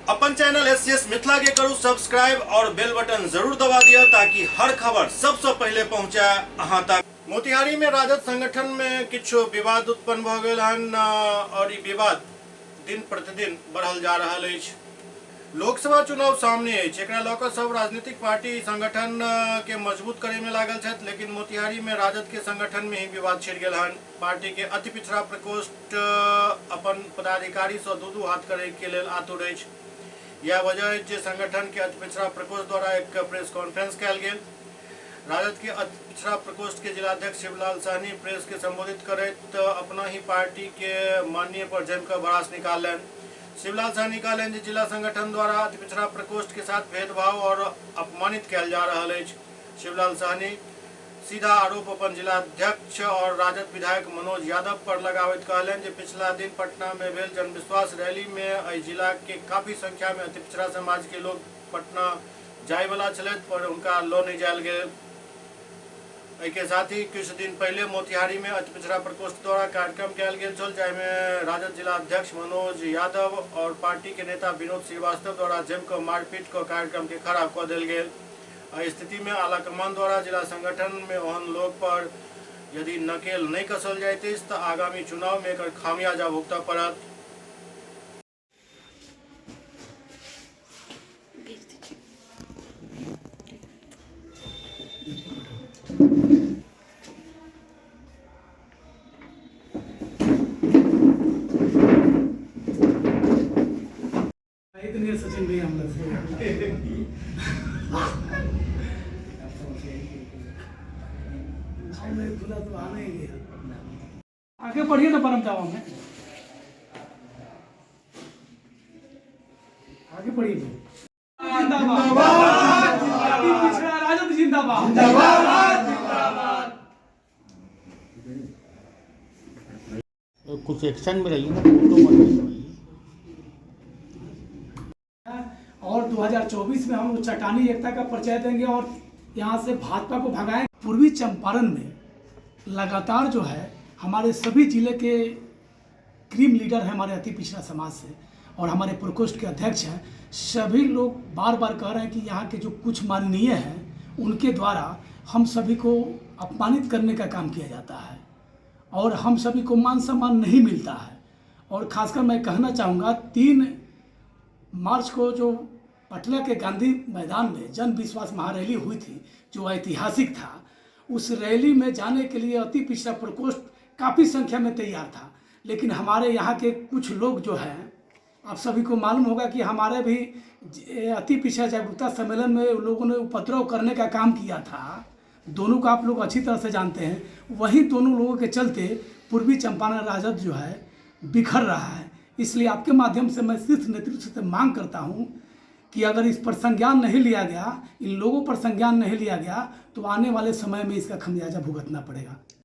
अपन channel SCS Mithila के करू subscribe और बेल बटन जरूर दबा दिया ताकि हर खबर सबसे पहले पहुंचे अहां तक। मोतिहारी में राजद संगठन में किछ विवाद उत्पन्न भ गेल हन और ई विवाद दिन प्रतिदिन बढ़ल जा रहा है। लोकसभा चुनाव सामने है, एकरा लऽ कऽ सब राजनीतिक पार्टी संगठन के मजबूत करे में लागल छथि, लेकिन मोतिहारी में राजद के संगठन में ही विवाद छिड़ गेल हन। पार्टी के अति पिछड़ा प्रकोष्ठ अपन पदाधिकारी से दू हाथ करे के लेल आतुर अछि। यह वजह है जे संगठन के अति पिछड़ा प्रकोष्ठ द्वारा एक प्रेस कॉन्फ्रेंस कयल गेल। राजद के अति पिछड़ा प्रकोष्ठ के जिलाध्यक्ष शिवलाल सहनी प्रेस के संबोधित करैत अपना ही पार्टी के माननीय पर जमकर भड़ास निकालन। शिवलाल सहनी कहलन जे जिला संगठन द्वारा अति पिछड़ा प्रकोष्ठ के साथ भेदभाव और अपमानित कयल जा रहा है। शिवलाल सहनी सीधा आरोप अपन जिलाध्यक्ष और राजद विधायक मनोज यादव पर लगावत कहलन जे पिछला दिन पटना में भेल जनविश्वास रैली में एहि जिला के काफी संख्या में अति पिछड़ा समाज के लोग पटना जाय वाला छलथि पर उनका लो नहीं जायल गेल। के साथ ही कुछ दिन पहले मोतिहारी में अति पिछड़ा प्रकोष्ठ द्वारा कार्यक्रम कयल गेल छल, जाहिमे राजद जिला अध्यक्ष मनोज यादव और पार्टी के नेता विनोद श्रीवास्तव द्वारा जमकर मारपीट को कार्यक्रम के खराब कऽ देल गेल। स्थिति में आला कमान द्वारा जिला संगठन में ओहन लोग पर यदि नकेल नहीं कसल जाइत तो आगामी चुनाव में एकर खामियाजा भुगतऽ पड़त। इतनी सचिन भी हम लोग तो आने ही आगे बढ़िए ना परम जावा में आगे बढ़िए। जिंदाबाद पिछड़ा राजद जिंदाबाद कुछ एक्शन में रही ना फोटो और 2024 में हम चट्टानी एकता का परिचय देंगे और यहाँ से भाजपा को भगाएं। पूर्वी चंपारण में लगातार जो है हमारे सभी जिले के क्रीम लीडर हैं हमारे अति पिछड़ा समाज से और हमारे प्रकोष्ठ के अध्यक्ष हैं, सभी लोग बार बार कह रहे हैं कि यहाँ के जो कुछ माननीय हैं उनके द्वारा हम सभी को अपमानित करने का काम किया जाता है और हम सभी को मान सम्मान नहीं मिलता है। और खासकर मैं कहना चाहूँगा 3 मार्च को जो पटना के गांधी मैदान में जन विश्वास महारैली हुई थी जो ऐतिहासिक था, उस रैली में जाने के लिए अति पिछड़ा प्रकोष्ठ काफ़ी संख्या में तैयार था, लेकिन हमारे यहाँ के कुछ लोग जो हैं, आप सभी को मालूम होगा कि हमारे भी अति पिछड़ा जागरूकता सम्मेलन में लोगों ने उपद्रव करने का काम किया था, दोनों को आप लोग अच्छी तरह से जानते हैं। वही दोनों लोगों के चलते पूर्वी चंपारण राजद जो है बिखर रहा है। इसलिए आपके माध्यम से मैं शीर्ष नेतृत्व से मांग करता हूं कि अगर इस पर संज्ञान नहीं लिया गया, इन लोगों पर संज्ञान नहीं लिया गया तो आने वाले समय में इसका खमियाजा भुगतना पड़ेगा।